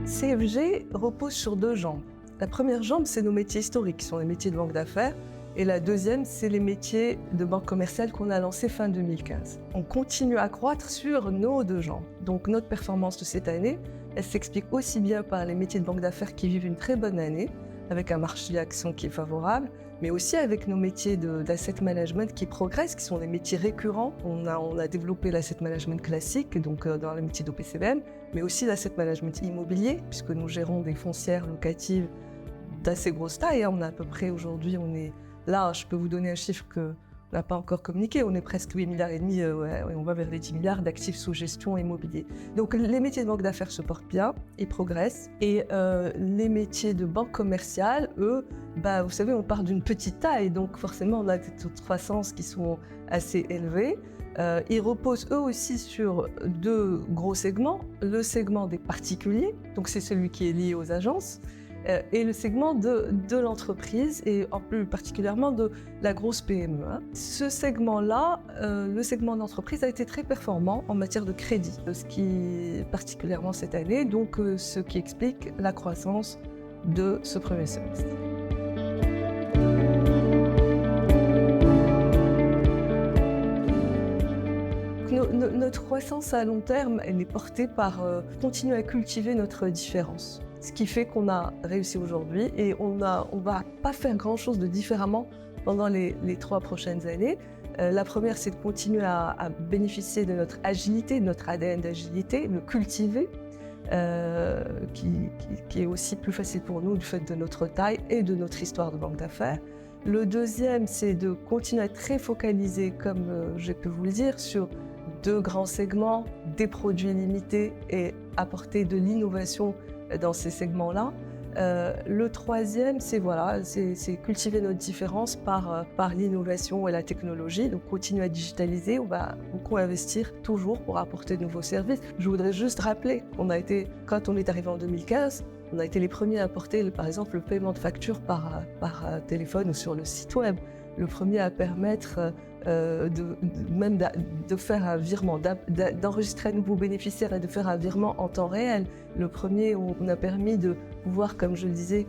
CFG repose sur deux jambes. La première jambe, c'est nos métiers historiques, qui sont les métiers de banque d'affaires. Et la deuxième, c'est les métiers de banque commerciale qu'on a lancés fin 2015. On continue à croître sur nos deux jambes. Donc notre performance de cette année, elle s'explique aussi bien par les métiers de banque d'affaires qui vivent une très bonne année, avec un marché d'action qui est favorable, mais aussi avec nos métiers d'asset management qui progressent, qui sont des métiers récurrents. On a développé l'asset management classique, donc dans les métiers d'OPCVM, mais aussi l'asset management immobilier, puisque nous gérons des foncières locatives d'assez grosse taille. On a à peu près aujourd'hui, on est là, je peux vous donner un chiffre qu'on n'a pas encore communiqué, on est presque 8,5 milliards, et on va vers les 10 milliards d'actifs sous gestion immobilier. Donc les métiers de banque d'affaires se portent bien, ils progressent. Et les métiers de banque commerciale, eux, vous savez, on part d'une petite taille, donc forcément on a des taux de croissance qui sont assez élevés. Ils reposent eux aussi sur deux gros segments. Le segment des particuliers, donc c'est celui qui est lié aux agences, et le segment de l'entreprise, et en plus particulièrement de la grosse PME. Ce segment-là, le segment d'entreprise, a été très performant en matière de crédit, ce qui particulièrement cette année, donc ce qui explique la croissance de ce premier semestre. Notre croissance à long terme, elle est portée par continuer à cultiver notre différence. Ce qui fait qu'on a réussi aujourd'hui et on va pas faire grand-chose de différemment pendant les 3 prochaines années. La première, c'est de continuer à bénéficier de notre agilité, de notre ADN d'agilité, le cultiver, qui est aussi plus facile pour nous du fait de notre taille et de notre histoire de banque d'affaires. Le deuxième, c'est de continuer à être très focalisé, comme je peux vous le dire, sur deux grands segments, des produits limités et apporter de l'innovation dans ces segments-là. Le troisième, c'est cultiver notre différence par l'innovation et la technologie. Donc continuer à digitaliser, on va beaucoup investir toujours pour apporter de nouveaux services. Je voudrais juste rappeler quand on est arrivé en 2015, on a été les premiers à apporter, par exemple, le paiement de factures par téléphone ou sur le site web. Le premier à permettre de faire un virement, d'enregistrer un nouveau bénéficiaire et de faire un virement en temps réel. Le premier, on a permis de pouvoir, comme je le disais,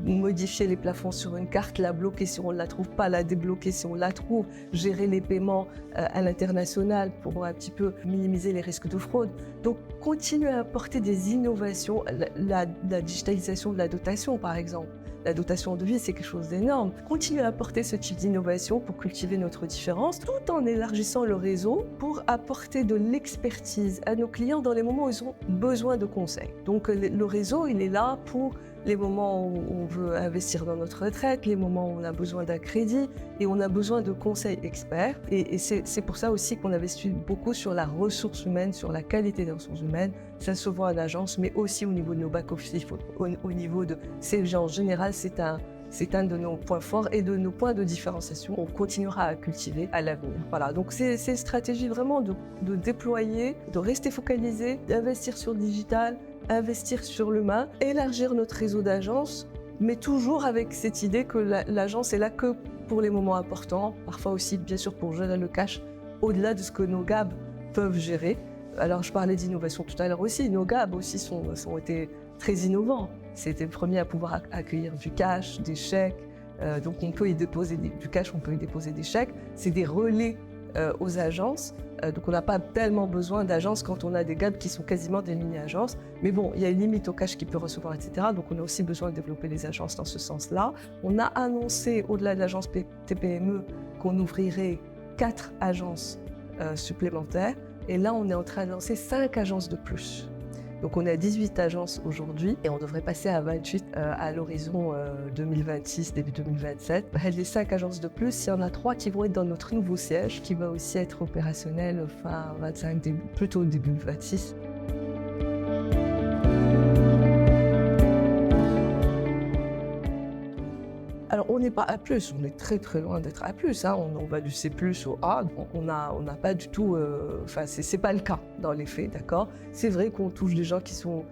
modifier les plafonds sur une carte, la bloquer si on ne la trouve pas, la débloquer si on la trouve, gérer les paiements à l'international pour un petit peu minimiser les risques de fraude. Donc, continuer à apporter des innovations, la digitalisation de la dotation par exemple. La dotation de vie, c'est quelque chose d'énorme. Continuer à apporter ce type d'innovation pour cultiver notre différence, tout en élargissant le réseau pour apporter de l'expertise à nos clients dans les moments où ils ont besoin de conseils. Donc le réseau, il est là pour les moments où on veut investir dans notre retraite, les moments où on a besoin d'un crédit et on a besoin de conseils experts. Et c'est pour ça aussi qu'on investit beaucoup sur la ressource humaine, sur la qualité des ressources humaines. Ça se voit en agence, mais aussi au niveau de nos back-office, au niveau de CFG en général, c'est un de nos points forts et de nos points de différenciation qu'on continuera à cultiver à l'avenir. Voilà, donc c'est une stratégie vraiment de déployer, de rester focalisé, d'investir sur le digital, investir sur l'humain, élargir notre réseau d'agences, mais toujours avec cette idée que l'agence est là que pour les moments importants, parfois aussi bien sûr pour gérer le cash, au-delà de ce que nos GAB peuvent gérer. Alors je parlais d'innovation tout à l'heure aussi, nos GAB aussi ont été très innovants. C'était le premier à pouvoir accueillir du cash, des chèques, donc on peut y déposer du cash, on peut y déposer des chèques. C'est des relais aux agences, donc on n'a pas tellement besoin d'agences quand on a des GAB qui sont quasiment des mini-agences. Mais bon, il y a une limite au cash qu'il peut recevoir, etc. Donc on a aussi besoin de développer les agences dans ce sens-là. On a annoncé, au-delà de l'agence TPME, qu'on ouvrirait 4 agences supplémentaires. Et là, on est en train de lancer 5 agences de plus. Donc on est à 18 agences aujourd'hui et on devrait passer à 28 à l'horizon 2026, début 2027. Les 5 agences de plus, il y en a 3 qui vont être dans notre nouveau siège, qui va aussi être opérationnel fin 25, plutôt début 26. Alors, on n'est pas A+, on est très très loin d'être A+. On va du C+ au A, donc on n'a pas du tout... c'est pas le cas dans les faits, d'accord ? C'est vrai qu'on touche des gens qui sont,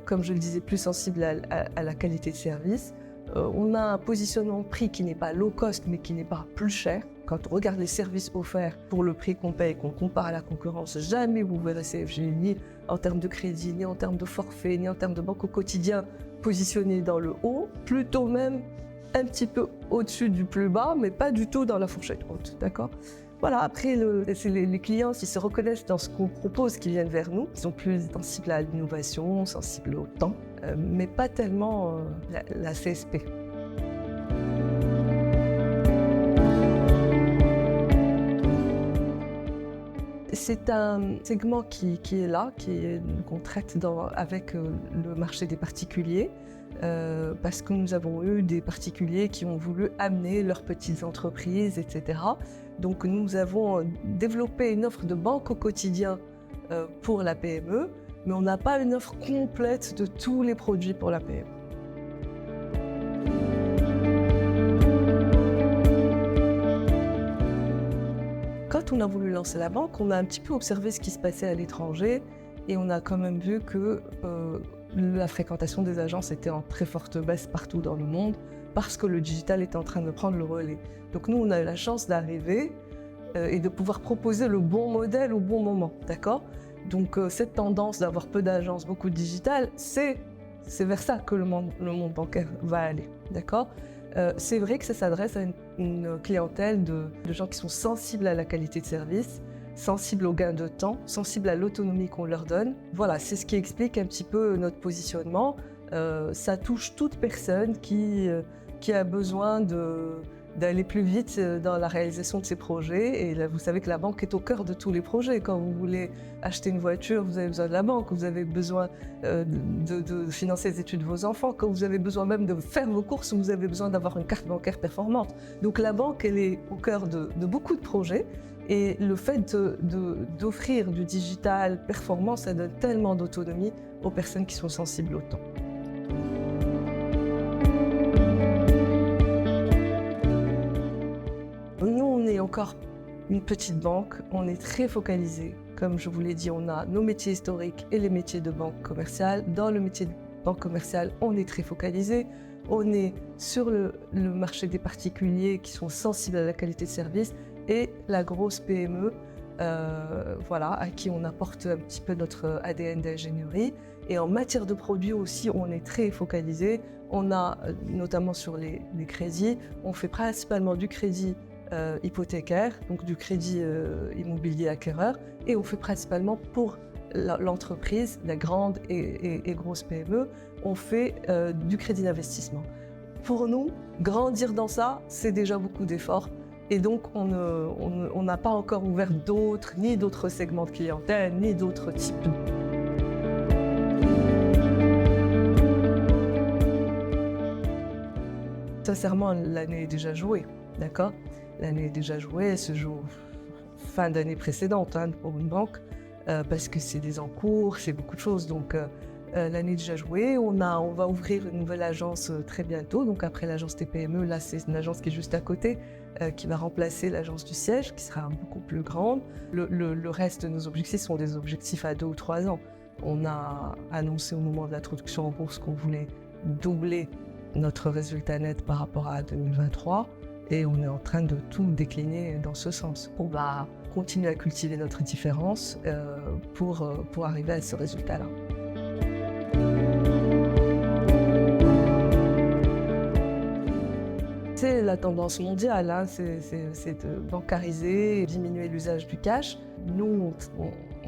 comme je le disais, plus sensibles à la qualité de service. On a un positionnement de prix qui n'est pas low cost, mais qui n'est pas plus cher. Quand on regarde les services offerts pour le prix qu'on paye, qu'on compare à la concurrence, jamais vous verrez CFG ni en termes de crédit, ni en termes de forfait, ni en termes de banque au quotidien positionné dans le haut, plutôt même un petit peu au-dessus du plus bas, mais pas du tout dans la fourchette haute, d'accord ? Voilà, après, c'est les clients qui se reconnaissent dans ce qu'on propose, qui viennent vers nous, qui sont plus sensibles à l'innovation, sensibles au temps, mais pas tellement la CSP. C'est un segment qui est là, qu'on traite avec le marché des particuliers, parce que nous avons eu des particuliers qui ont voulu amener leurs petites entreprises, etc. Donc nous avons développé une offre de banque au quotidien pour la PME, mais on n'a pas une offre complète de tous les produits pour la PME. Quand on a voulu lancer la banque, on a un petit peu observé ce qui se passait à l'étranger et on a quand même vu que la fréquentation des agences était en très forte baisse partout dans le monde parce que le digital était en train de prendre le relais. Donc nous, on a eu la chance d'arriver et de pouvoir proposer le bon modèle au bon moment, d'accord ? Donc cette tendance d'avoir peu d'agences, beaucoup de digital, c'est vers ça que le monde bancaire va aller, d'accord ? C'est vrai que ça s'adresse à une clientèle de gens qui sont sensibles à la qualité de service, sensibles au gain de temps, sensibles à l'autonomie qu'on leur donne. Voilà, c'est ce qui explique un petit peu notre positionnement. Ça touche toute personne qui a besoin d'aller plus vite dans la réalisation de ses projets. Et là, vous savez que la banque est au cœur de tous les projets. Quand vous voulez acheter une voiture, vous avez besoin de la banque. Vous avez besoin de financer les études de vos enfants. Quand vous avez besoin même de faire vos courses, vous avez besoin d'avoir une carte bancaire performante. Donc la banque, elle est au cœur de beaucoup de projets. Et le fait d'offrir du digital performant, ça donne tellement d'autonomie aux personnes qui sont sensibles au temps. Nous, on est encore une petite banque, on est très focalisé. Comme je vous l'ai dit, on a nos métiers historiques et les métiers de banque commerciale. Dans le métier de banque commerciale, on est très focalisé. On est sur le marché des particuliers qui sont sensibles à la qualité de service et la grosse PME, voilà, à qui on apporte un petit peu notre ADN d'ingénierie. Et en matière de produits aussi, on est très focalisé. On a, notamment sur les crédits, on fait principalement du crédit hypothécaire, donc du crédit immobilier acquéreur, et on fait principalement pour l'entreprise, la grande et grosse PME, on fait du crédit d'investissement. Pour nous, grandir dans ça, c'est déjà beaucoup d'efforts. Et donc, on n'a pas encore ouvert ni d'autres segments de clientèle, ni d'autres types. Sincèrement, l'année est déjà jouée, d'accord ? L'année est déjà jouée, elle se joue fin d'année précédente pour une banque, parce que c'est des encours, c'est beaucoup de choses. Donc, l'année est déjà jouée. On va ouvrir une nouvelle agence très bientôt. Donc, après l'agence TPME, là, c'est une agence qui est juste à côté, qui va remplacer l'agence du siège, qui sera beaucoup plus grande. Le reste de nos objectifs sont des objectifs à 2 ou 3 ans. On a annoncé au moment de l'introduction en bourse qu'on voulait doubler notre résultat net par rapport à 2023 et on est en train de tout décliner dans ce sens. On va continuer à cultiver notre différence pour arriver à ce résultat-là. C'est la tendance mondiale, c'est de bancariser, diminuer l'usage du cash. Nous,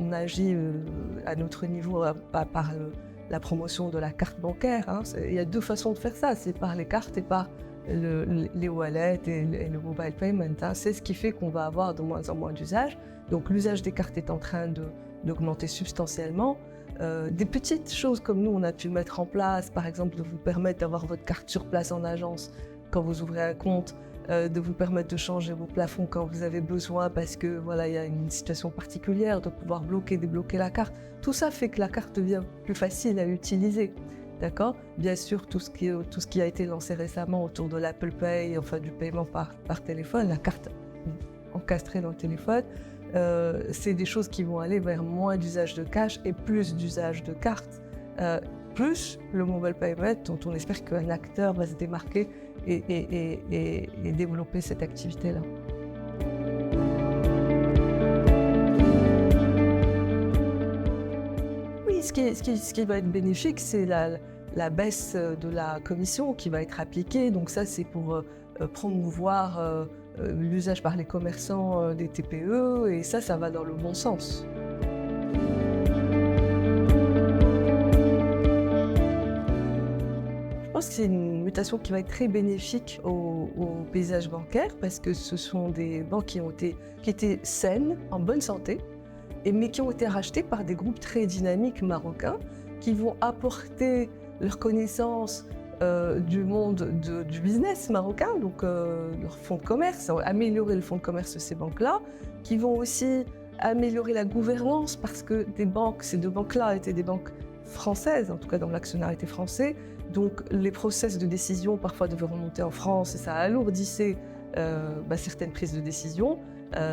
on agit à notre niveau par la promotion de la carte bancaire. Il y a 2 façons de faire ça, c'est par les cartes et par les wallets et le mobile payment. C'est ce qui fait qu'on va avoir de moins en moins d'usage. Donc l'usage des cartes est en train d'augmenter substantiellement. Des petites choses comme nous, on a pu mettre en place, par exemple de vous permettre d'avoir votre carte sur place en agence quand vous ouvrez un compte, de vous permettre de changer vos plafonds quand vous avez besoin parce que voilà, il y a une situation particulière, de pouvoir bloquer, débloquer la carte. Tout ça fait que la carte devient plus facile à utiliser. D'accord ? Bien sûr, tout ce qui a été lancé récemment autour de l'Apple Pay, enfin du paiement par téléphone, la carte encastrée dans le téléphone, c'est des choses qui vont aller vers moins d'usage de cash et plus d'usage de carte. Plus le mobile payment, dont on espère qu'un acteur va se démarquer et développer cette activité-là. ce qui va être bénéfique, c'est la baisse de la commission qui va être appliquée. Donc ça, c'est pour promouvoir l'usage par les commerçants des TPE, et ça va dans le bon sens. Je pense que c'est une mutation qui va être très bénéfique au paysage bancaire, parce que ce sont des banques qui étaient saines, en bonne santé, mais qui ont été rachetées par des groupes très dynamiques marocains qui vont apporter leur connaissance du monde du business marocain, donc leur fonds de commerce, améliorer le fonds de commerce de ces banques-là, qui vont aussi améliorer la gouvernance, parce que ces deux banques-là étaient des banques françaises, en tout cas dont l'actionnaire était français. Donc les process de décision parfois devaient remonter en France et ça alourdissait certaines prises de décision.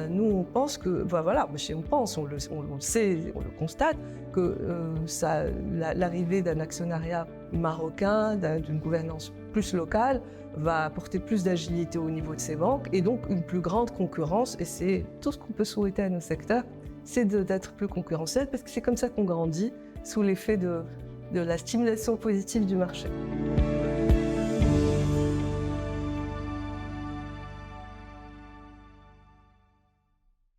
Nous, on pense que, on le sait, on le constate, que l'arrivée d'un actionnariat marocain, d'une gouvernance plus locale, va apporter plus d'agilité au niveau de ces banques et donc une plus grande concurrence. Et c'est tout ce qu'on peut souhaiter à nos secteurs, c'est d'être plus concurrentiel, parce que c'est comme ça qu'on grandit, sous l'effet de la stimulation positive du marché.